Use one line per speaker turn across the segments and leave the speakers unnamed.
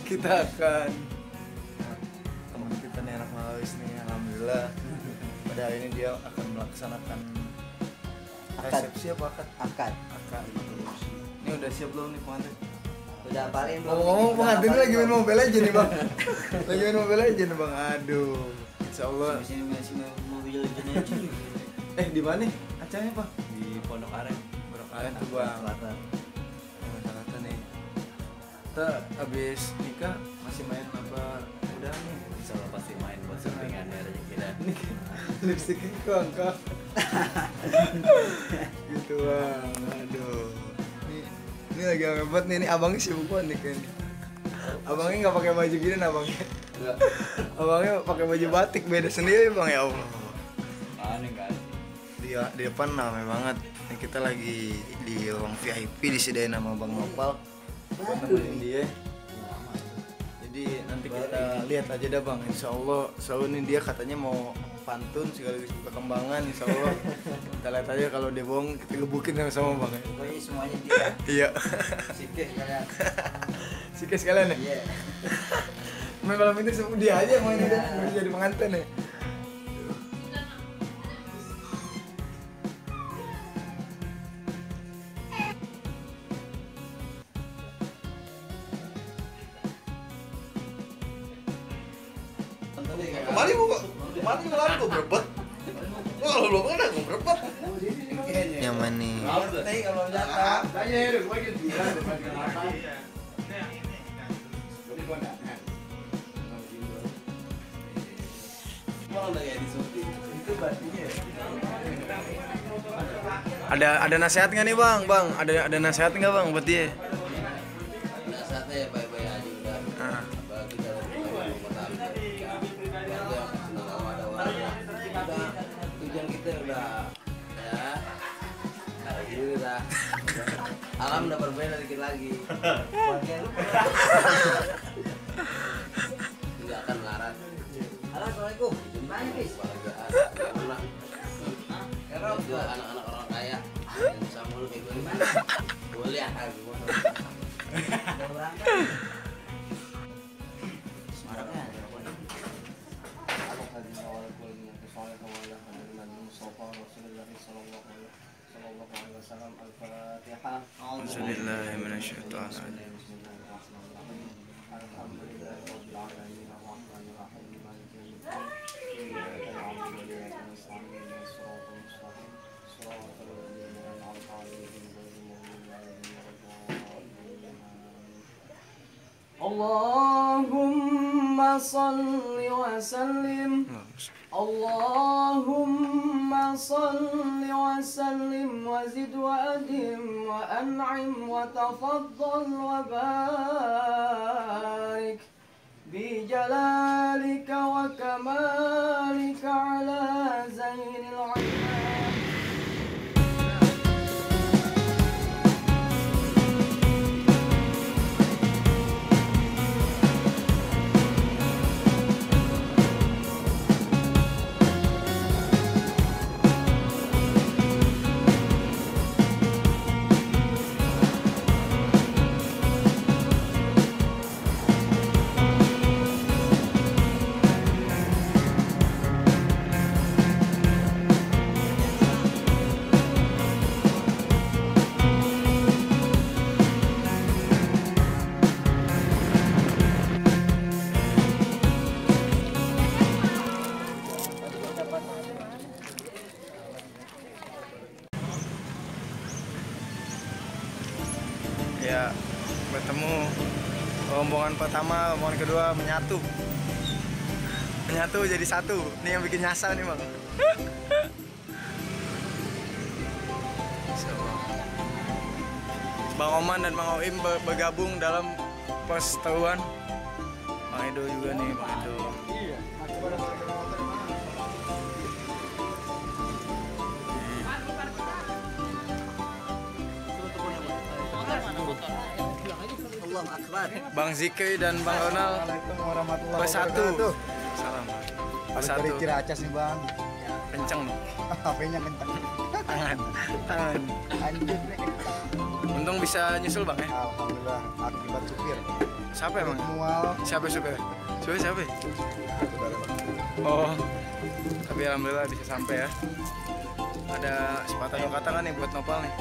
kita akan teman kita nih anak Malawis nih, alhamdulillah pada hari ini dia akan melaksanakan resepsi apa akad. Ini udah siap belum nih pengantin?
Udah paling belum?
Ngomong pengantin lagi main Mobile Legends nih bang. Lagi main Mobile Legends bang. Aduh, insya Allah.
Masih Mobile Legends aja.
Di mana acaranya pak?
Di Pondok Aren.
Pondok Aren tuh bang.
Selatan.
Selatan nih. Kita habis nikah masih main apa? Udah nih.
Insya Allah pasti main buat sampingan ya rezeki dah.
Lipstiknya kok. Gitu bang. Aduh. Ini lagi ngebat nih, ini abangnya sibuk banget nih kayaknya. Abangnya nggak pakai baju gini, abangnya. Abangnya pakai baju batik beda sendiri bang, ya Allah.
Aneh kan?
Di depan ramai banget. Ini kita lagi di ruang VIP disediain sama Bang Nopal. Buat nemenin dia. Jadi nanti kita lihat aja dah bang. Insya Allah selalu nih dia katanya mau pantun sekaligus perkembangan. Insya Allah kita lihat aja, kalau dia bohong kita gebukin sama bang.
Pokoknya semuanya dia.
Iya.
Sikit kalian.
Sikit sekalian ya.
Iya.
Main malam ini semua dia aja yang main dia jadi pengantin ya.
Kemarin ngelar gue berebet. Wah kalau belum ada gue berebet.
Nyaman nih.
Tapi kalau datang.
Tanya ya, gue jadi bilang depan kenapa.
Mau udah kayak disuti. Itu berartinya.
Ada nasihat nggak nih bang? Bang, ada nasihat nggak bang buat dia?
Nasihatnya ya baik-baik aja udah. Bagi dalam rumah tangga. Keluarga senang sama ada orang. Udah tujuan kita udah ya. Kayak gitu dah. Alam udah berbeda dikit lagi. Keluarga lu nggak akan larat. Assalamualaikum. Nangis. Keluargaan, anak. Karena juga anak-anak orang kaya yang bisa mulu kayak gue gimana? Boleh ya, gue mau berangkat. Semarangnya ada apa nih?
Allahumma salli wa sallim. Allahumma salli wa sallim wa zid wa adim wa an'im wa tafaddal wa barik bi jalalika wa kamalika ala zainil ibad.
Ya, bertemu rombongan pertama, rombongan kedua menyatu jadi satu. Ini yang bikin nyasar nih bang. Bang Oman dan Bang Oim bergabung dalam perseteruan. Bang Edo juga nih, Bang Edo. Bang Zikri dan Bang Ronald bersatu. Salam. Bersatu.
Dari Ciracas nih bang.
Kenceng nih.
HP-nya kenceng.
Tangan.
Anjir nih.
Untung bisa nyusul bang ya.
Alhamdulillah akibat supir.
Siapa emang?
Mual.
Siapa supir? Supir siapa? Oh, tapi alhamdulillah bisa sampai ya. Ada sepatah dua kata kan nih buat Nopal nih?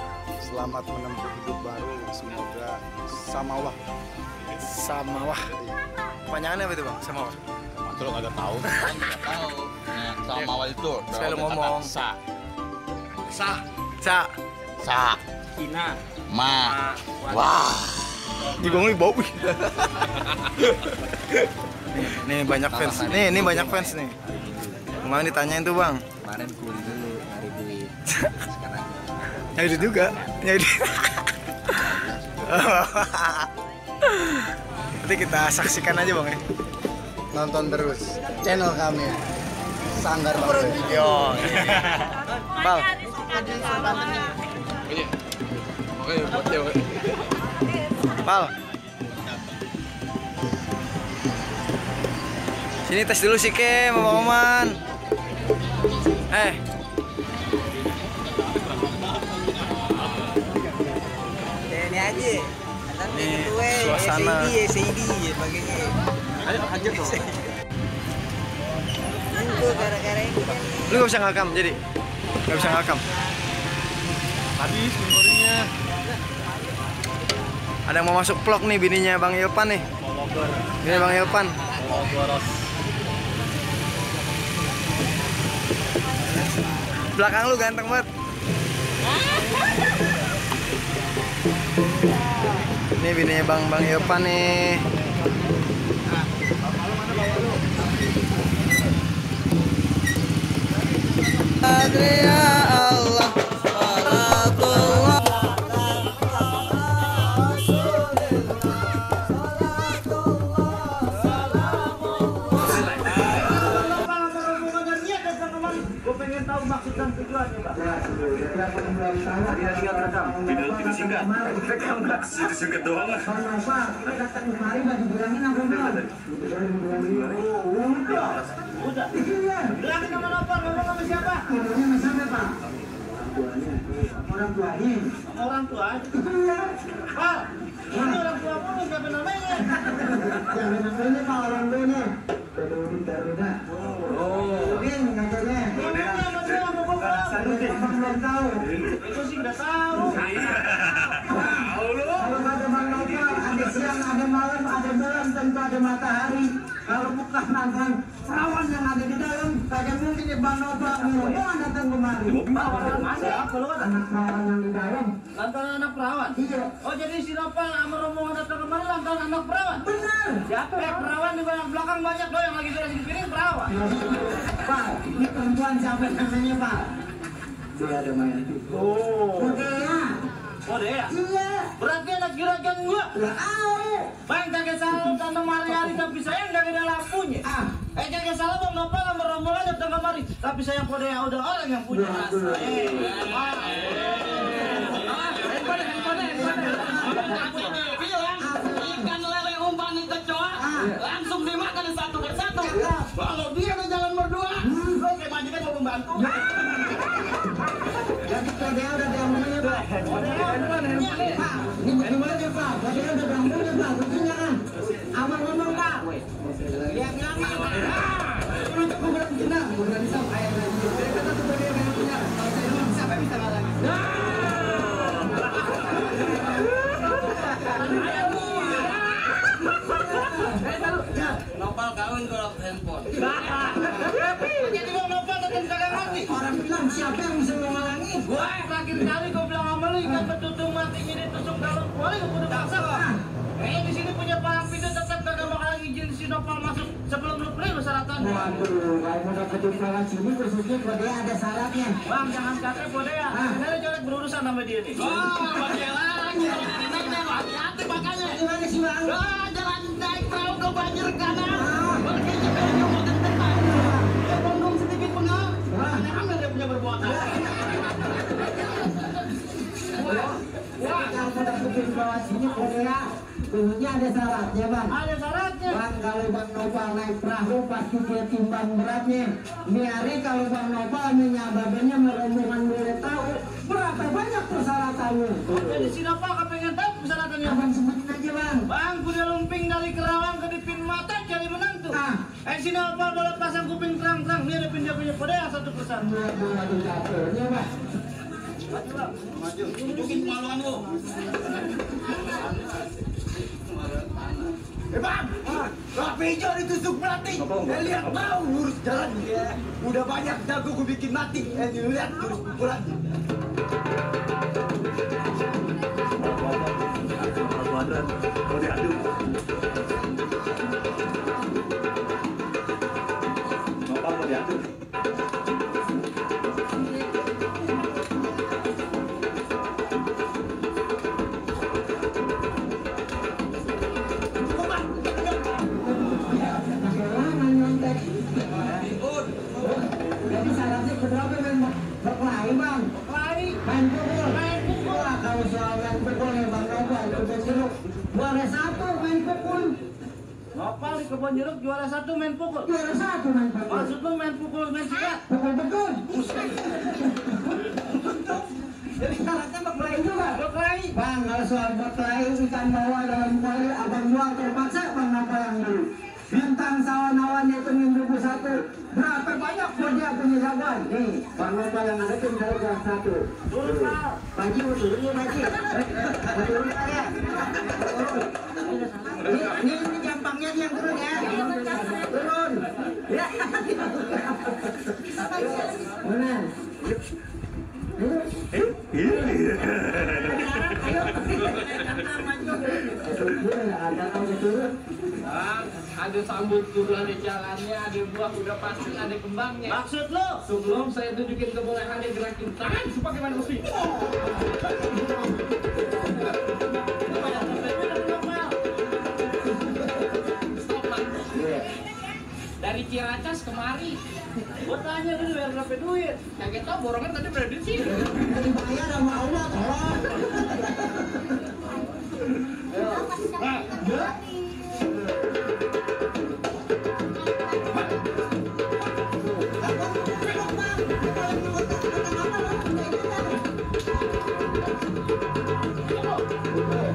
Selamat menempuh hidup baru. Semoga samawah.
Samawah. Panjangannya apa itu bang? Samawah.
Masa lo kagak tahu? Nggak tahu. Nah, samawah itu.
Sekali ngomong.
Sa.
Sa.
Sa.
Kina.
Ma. Wah.
Di bang bau. Nih banyak fans. Nih banyak fans nih. Kemarin ditanyain tuh bang.
Kemarin kuli dulu nyari duit. Sekarang
Nyari duit juga. Nyari duit. Nanti kita saksikan aja bang ya.
Nonton terus channel kami. Sanggar Bang.
Yo. Pal.
Oke, buat dia.
Pal. Sini tes dulu sih ke Mama Oman.
ini aja.
Nih suasana.
SID pakainya.
Ayo hajar dong.
Itu gara-gara ini kan.
Lu gak bisa ngakam jadi? Gak bisa ngakam. Habis memorinya. Ada yang mau masuk vlog nih bininya Bang Ilpan nih. Ini Bang Ilpan. Belakang lu ganteng banget. Ini bininya Bang Ilpan nih. Adria Allah salatullah.
Gue pengen tahu maksud dan tujuannya, Pak.
Video singkat. Rekam nggak? Itu singkat doang lah.
Udah. Bilangin sama Nopal, ngomong sama siapa? Orang tuanya. Orang tua. Pak, ini orang tua pun siapa namanya? Siapa namanya Pak orang tuanya? Oh, ini katanya. Belum tahu. Itu sih udah tahu. Kalau ada Bang Nopal, ada siang, ada malam, ada bulan, tentu ada matahari. Kalau bukan nonton perawan yang ada di dalam, kagak mungkin ya Bang Nopal ngomong datang kemari. Ada apa lu? Anak perawan yang di dalam. Lantaran anak perawan? Iya. Oh jadi si Nopal sama rombongan datang kemari lantaran anak perawan? Benar. Siapa? Perawan di belakang banyak loh yang lagi beresin piring perawan. Pak, ini perempuan siapa namanya Pak? Dia ada main. Oh. Kodea. Kodea? Iya. Berarti anak juragan gua? Lah, Bang, kagak salah tante Mariari tapi sayang gak ada lampunya. Kagak salah Bang Nopal sama rombongan datang kemari tapi sayang Kodea udah orang yang punya rasa. Ikan lele umpan kecoa langsung dimakan satu persatu. Kalau dia ada jalan berdua, oke majikan mau membantu. Jadi Kodea udah diamannya Pak. Ini bagaimana Pak? Kodea udah diamannya Pak. Buktinya kan? Aman ngomong Pak. Lihat nyaman. Untuk beberapa jenang, beberapa bisa ayam lagi. Kata tuh Kodea yang punya. Kalau saya belum siapa bisa ngalangin? Nopal kawin kalau handphone. Jadi Bang Nopal tetap kagak ngerti. Orang bilang siapa yang bisa menghalangi? Gua terakhir kali gua bilang sama lu ikan betutung matinya ditusuk dalam kuali gua udah paksa. Di sini punya palang pintu tetap kagak bakalan izin si Nopal masuk sebelum lu beli lu syaratannya. Waduh, kalau mau dapetin palang sini khususnya Kodea ada syaratnya. Bang jangan kata Kodea. Saya jelek berurusan sama dia nih. Oh, bagaimana? Ini hati-hati makanya. Gimana sih Bang? Jalan naik perahu ke banjir kanan. Pergi jebel nyomot dan tenang. Ya bondong sedikit pengal. Aneh-aneh dia punya perbuatan. Wah, kalau mau dapetin bawah sini Kodea. Dulunya ada syaratnya Bang. Ada syaratnya. Bang kalau Bang Nopal naik perahu pasti dia timbang beratnya. Ini hari kalau Bang Nopal menyababannya merombongan boleh tahu berapa banyak persyaratannya. Jadi si Nopal kepengen tahu persyaratannya. Abang sebutin aja Bang. Bang kuda lumping dari
Dari Kerawang ke Dipin Mata cari menantu. Sini apa boleh pasang kuping terang-terang. Ini ada pindah-pindah pada yang satu persatu.
Maju, tunjukin kemaluan lu.
Bang, Rapi hijau ditusuk mati. Lihat mau lurus jalan ya. Udah banyak jago gue bikin mati. Lihat lurus pukulan.
Badan mau diadu. Bapak mau diadu.
Jadi syaratnya berapa main berkelahi bang? Main pukul. Wah kalau soal main pukul ya bang Nopal Kebon Jeruk juara 1 main pukul.
Nopal di Kebon Jeruk juara 1 main pukul.
Juara 1 main pukul.
Maksud lu main pukul main sikat?
Pukul. Jadi syaratnya berkelahi juga.
Berkelahi.
Bang kalau soal berkelahi ikan bawah dalam kuali abang buang terpaksa bang Nopal yang dulu. Bintang sawan-awan itu minggu 1 berapa banyak dia punya jagoan nih bang Nopal yang ada tim saya juara 1 Baji turun ya Baji turun ya ini gampangnya yang turun ya turun ya benar
Ada sambut turun di jalannya, ada buah udah pasti ada kembangnya. Maksud lo? Sebelum saya tunjukin kebolehan dia gerakin tangan sebagaimana mesti. Stop, Pak. Dari Ciracas kemari. Gua tanya dulu biar berapa duit. Kaget tau borongan tadi berada di sini.
dibayar sama Allah tolong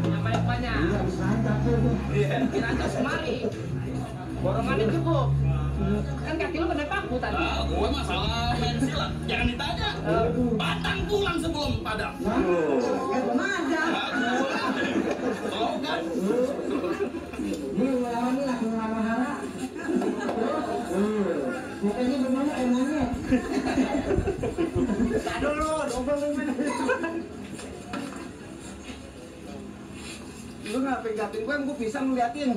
Yang banyak-banyak. Ciracas kemari. Borongannya cukup. Kan kaki lu kena paku tadi.
Gue masalah main silat, jangan ditanya. Padang pulang sebelum padang. Slogan.
ini lawannya lagi ngelamar mukanya gimana emangnya
Tak dulu,
lu ngapin-ngapin gue bisa ngeliatin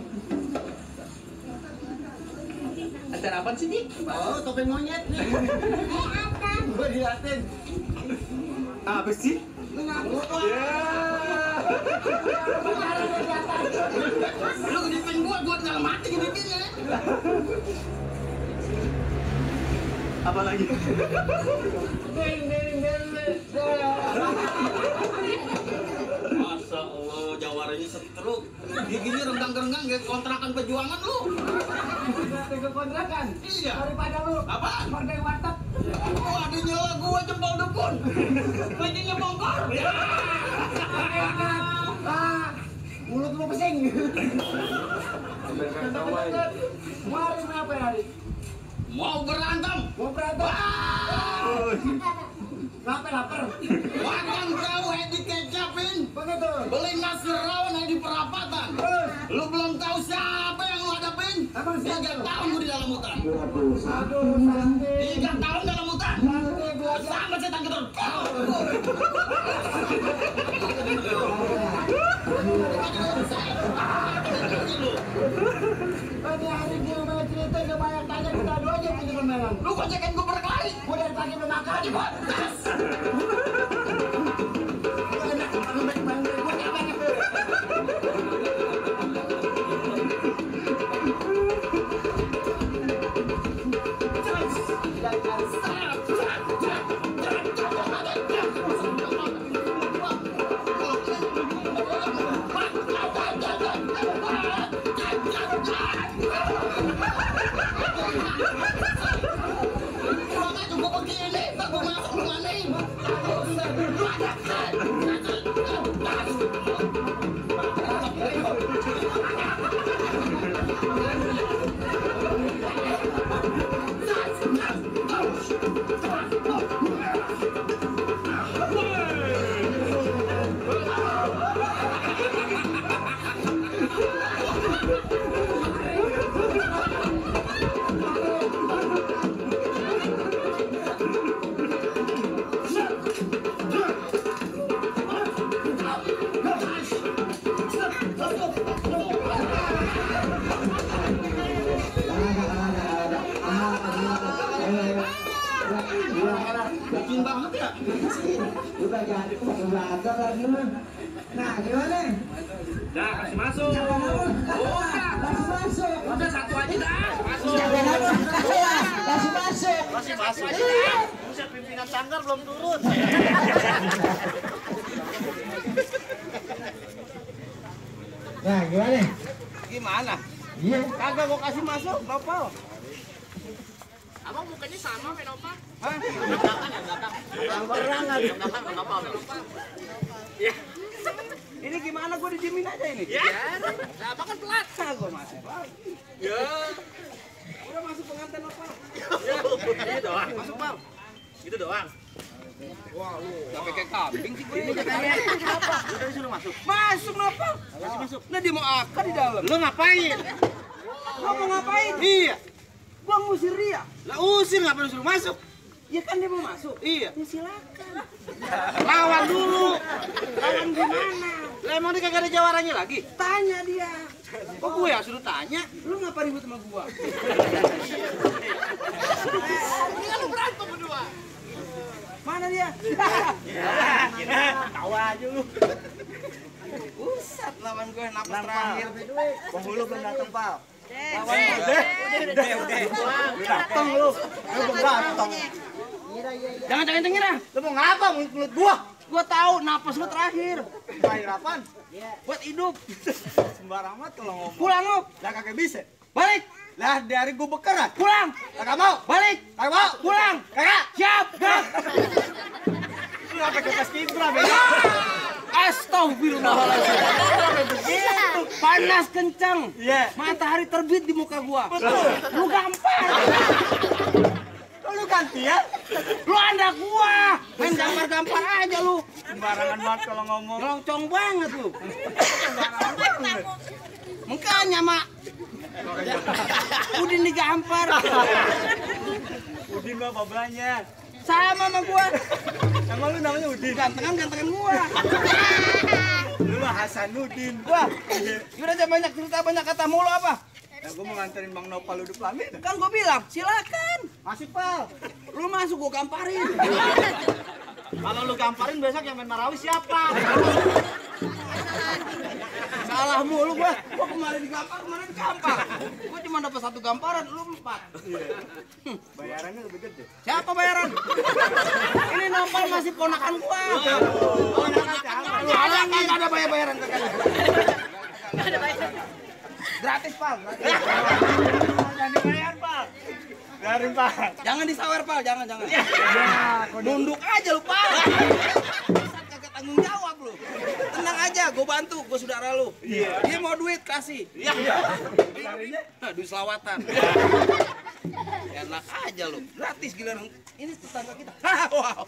acara apa sih, Dik?
oh topeng monyet nih gue diliatin apa sih? Lu ngaku
Lu ngedipin gua tinggal mati ngedipinnya.
Apa lagi?
Masa Allah jawarannya setruk. Giginya renggang-renggang kayak kontrakan perjuangan lu.
Tiga kontrakan?
Iya.
Daripada lu
Apaan?
merdeka warteg.
Wah, dia nyela gua jempol dukun. Linknya bongkar. Ya.
Mulut lu pesing. Mari apa hari?
Mau berantem.
Mau berantem? Kenapa lapar?
Makan tahu Edi kecapin.
Begitu.
Beli nasi rawon di perapatan. Lu belum tahu siapa yang lu hadapin?
Emang
3 tahun gua di dalam hutan.
Aduh, nanti.
3 tahun dalam hutan.
Nanti belajar.
Sama setan ketur.
Tadi hari dia mau cerita ke banyak tanya kita dua aja punya permainan.
Lu kok cekin gua berkelahi?
Gua dari pagi belum makan.
Cepat.
Gua enak lu main gua capek.
Bikin banget ya.
Udah jadi pembahasan lagi lu. Nah, gimana?
Dah, kasih masuk.
Kasih masuk.
Udah satu aja dah. Masuk.
Kasih masuk.
Masih masuk aja dah. Buset, pimpinan sanggar belum turun.
Nah, gimana?
Gimana?
Iya.
Kagak gua kasih masuk, Nopal.
Abang mukanya sama kayak Nopal.
Hah?
Yang berangan. Nopal. Ya.
Ini gimana gua dijamin aja ini?
Ya. Nah, abang kan pelat.
Nah, gua masuk lagi.
Ya.
Udah masuk pengantin Nopal.
Ya. Ini doang.
Masuk, Pal.
Itu doang.
Wah, lu sampai kayak kambing sih gue.
Ini katanya apa? Udah disuruh masuk.
Masuk, Nopal.
Masih masuk.
Nah, dia mau akar di dalam.
Lu ngapain?
Lo mau ngapain?
Iya.
Gua ngusir dia.
Lah usir ngapain disuruh masuk?
Ya kan dia mau masuk.
Iya.
Ya silakan.
Lawan dulu.
Lawan gimana?
Lah emang dia kagak ada jawarannya lagi?
Tanya dia.
Kok gue ya suruh tanya?
Lu ngapa ribut sama gua?
Ini kan lu berantem berdua.
Mana dia?
Tawa aja lu.
Pusat lawan gue napas terakhir.
Penghulu belum datang, Pal.
Datang lu.
Lu belum datang.
Jangan kencengin ah.
Lu mau ngapa mulut gua?
Gua tahu napas lu terakhir.
Terakhir apaan?
Buat hidup.
Sembarang amat kalau ngomong.
Pulang lu.
Lah kagak bisa.
Balik.
Lah dari gua bekeran.
Pulang.
Kagak mau.
Balik.
Kagak mau.
Pulang.
Kagak.
Siap. Gak.
Lu apa kekas kibra, bego?
Astagfirullahaladzim.
Begitu.
Panas kencang.
Iya.
Matahari terbit di muka gua.
Betul.
Lu gampar.
Lu gantian.
Lu anak gua. Main gampar-gampar aja lu.
Sembarangan banget kalau ngomong.
Ngelongcong banget lu. Makanya, Mak. Udin digampar.
Udin mah bablanya.
Sama sama gua.
Emang lu namanya Udin?
Gantengan gua.
Lu mah Hasanuddin.
Wah. Udah aja banyak cerita, banyak kata mulu apa?
Nah, gua mau nganterin Bang Nopal udah pamit.
Kan gua bilang, silakan.
Masih, Pal.
Lu masuk gua gamparin.
Kalau lu gamparin besok yang main Marawi siapa?
Salah mulu gua. Gua kemarin digampar, kemarin digampar. Gua cuma dapat 1 gamparan, lu 4.
Bayarannya lebih gede.
Siapa bayaran? Ini Nopal masih ponakan gua. Kagak ada bayaran kagak ada. Gratis, Pal.
Jangan dibayar, Pal. Biarin, Pal.
Jangan disawer, Pal. Jangan. Nunduk aja lu, Pal. Kagak tanggung jawab lu. Tenang aja, gua bantu, gua saudara lu.
Iya.
Dia mau duit, kasih.
Iya.
Nah, duit selawatan. Enak aja lu. Gratis giliran. Ini tetangga kita. Wow.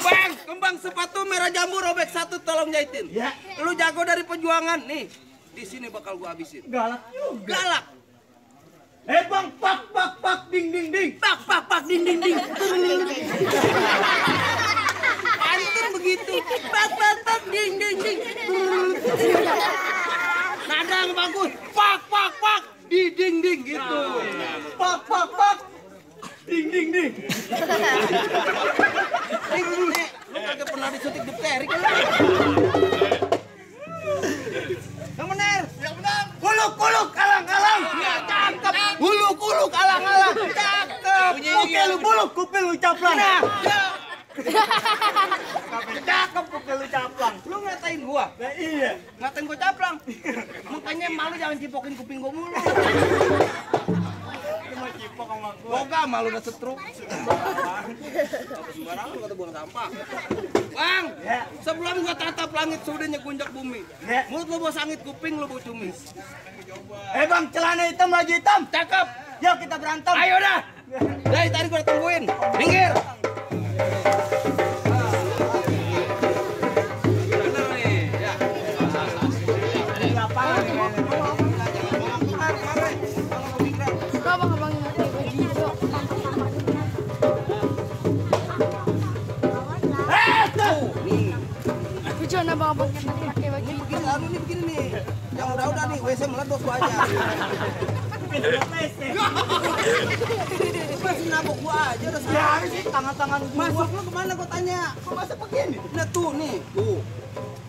Bang, kembang sepatu merah jambu robek 1 tolong jahitin.
Ya.
Lu jago dari perjuangan nih. Di sini bakal gua habisin.
Galak juga.
Galak.
Bang, pak, ding, ding, ding.
Pak, ding, ding, ding. Pantun begitu. Pak, ding, ding, ding. Nada yang bagus. Pak, di ding, ding gitu.
Pak, ding, ding, ding.
Nih, lu kagak pernah disuntik difteri kan? Yang bener.
Kuluk, alang.
Ya, cakep. Huluk, alang-alang. Cakep.
Kuke lu buluk, kuping lu caplang.
Nah,
Cakep kuke lu caplang.
lu ngatain gua.
Nah, iya.
Ngatain gua caplang. Makanya malu jangan cipokin kuping gua mulu.
Lu mau cipok sama gua.
Boga malu udah setruk. Sembarangan kata buang sampah. Bang,
Ya.
sebelum gua tatap langit sudahnya gunjak bumi.
Ya.
Mulut lu bau sangit, kuping lu bau cumi.
Bang, celana hitam, baju hitam.
Cakep.
Yuk kita berantem.
Ayo dah. Dari tadi gua udah tungguin. Minggir. Bener nih, ya.
Di lapangan nih.
Abang ngerti baju hijau.
Tuh, nih.
Tujuan abang-abang yang tadi pakai baju hijau.
Begini nih. Yang udah nih, WC meledos gua aja. Lu masih nabok gua aja udah salah.
Ya sih tangan-tangan gua.
Masuk lu kemana gua tanya?
Kok masa begini?
Nah tuh nih, tuh.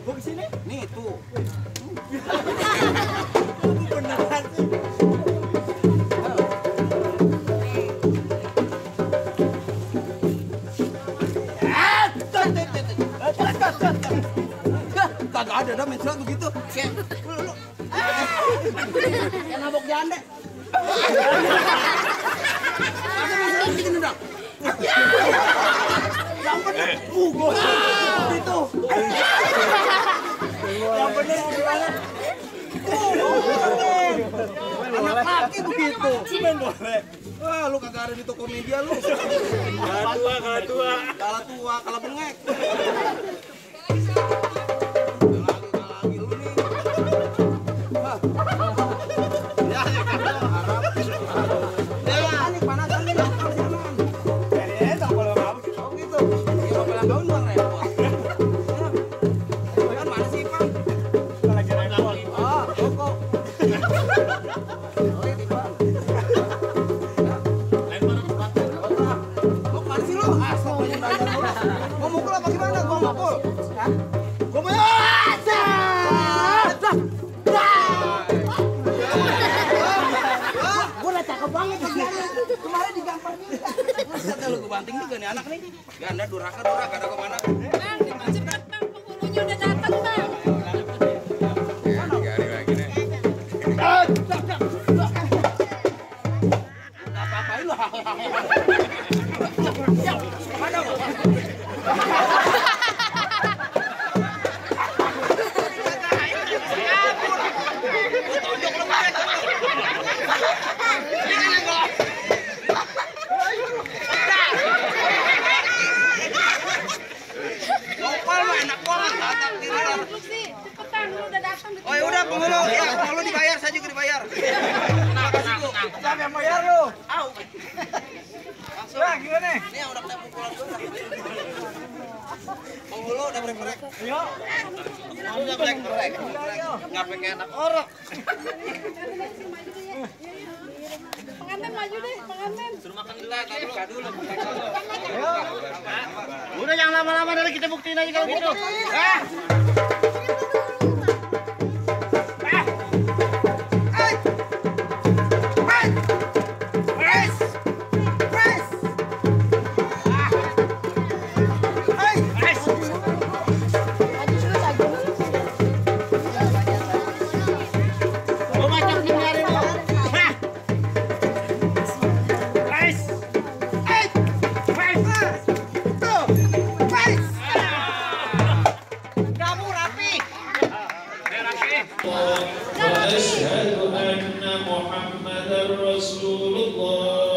Gua kesini?
Nih tuh.
Beneran sih.
Kagak ada dah mencelat begitu. Kayak lu. Kayak nabok janda. Ada mencelat bikin dendam. Yang bener, gua itu.
Yang bener gimana?
Anak laki begitu.
Main boleh.
Wah, lu kagak ada di toko media lu.
Kalah tua.
Kalah tua, kalah bengek. Lagi lu nih. Wah. Ya, harap. Ya, ini panasan nih, lapar sih teman.
Jadi enak kalau mau.
Oh gitu. Ya mau pelang gaun bang repot. Kan mana sih, Bang?
Lagi repot.
Ah, toko. Oh, ini Bang. Mau kemana sih lu? Asal lu nanya lu. Mau mukul apa gimana? Gua mukul. Hah? Gua mau Gua udah cakep banget kemarin digampar minta. Buset lu gua banting juga nih anak nih. Ganda durhaka ada kemana?
Bang, cepat bang, penghulunya udah datang bang.
Nggak apa-apain lu. Ada lu. Lokal mah enak banget, datang di luar.
Lu sih, cepetan, lu udah datang.
Oh ya udah penghulu, ya penghulu dibayar, saya juga dibayar. Makasih Bu.
Siapa yang bayar lu?
Au. Langsung.
Wah, gimana?
Ini yang udah kena pukulan gua. Penghulu udah brek-brek.
Ayo.
Udah brek-brek. Nggak pakai anak orok.
Pengantin maju deh, pengantin.
Suruh makan dulu, buka dulu.
Udah jangan lama-lama dari kita buktiin aja kalau gitu.
وأشهد أن محمدا رسول الله